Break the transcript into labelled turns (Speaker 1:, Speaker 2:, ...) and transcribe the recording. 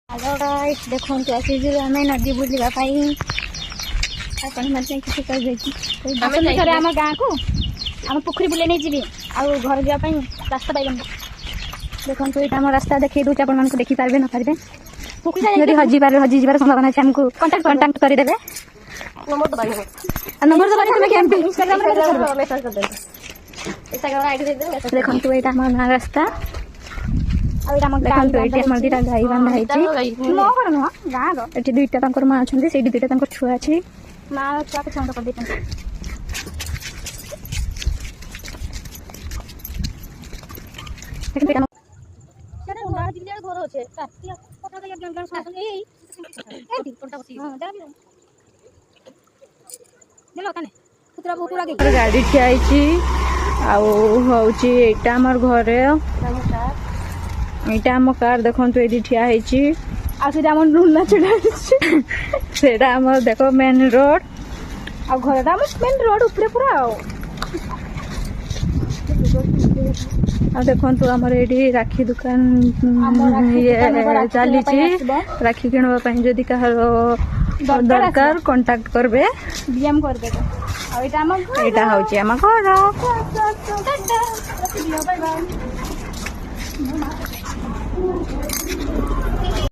Speaker 1: hello guys देखंतु आसीजु आमे नदी बुलिबा पाई आपण मते किछि कर देछि आमे थरे हम गां को हम पोखरी बुले नै जिबी आ घर जा पाई रास्ता पाइबन देखंतु एटा हम रास्ता देखै दउ आपण मन को देखि पारबे न पारबे पोखरी यदि हजी जिबार संभावना छै हमको कांटेक्ट करि देबे नंबर दबाई तुमे केम इंस्टाग्राम रे मैसेज कर देबे इंस्टाग्राम आईडी दे दे देखंतु एटा हम रास्ता दिटा गाई बांधा मो घर नुह गाँव ये दुईटा माँ अच्छा से दुईटा छुआ अच्छी माँ छुआ के छंद कर
Speaker 2: गाड़ी ठिया आमर घरे एटा हम कार देखंतु एडी ठिया हेची
Speaker 1: आ से हमर रुला चढ़ा
Speaker 2: सेटा हमर देखो मेन रोड
Speaker 1: आ घरटा हमर मेन रोड ऊपर पूरा
Speaker 2: आ देखंतु हमर एडी राखी दुकान ये चाली छी राखी किनबा पई जदी कहार दरकार कांटेक्ट करबे
Speaker 1: डीएम कर देबे आ एटा हमर
Speaker 2: एटा होची हम घर
Speaker 1: बाय बाय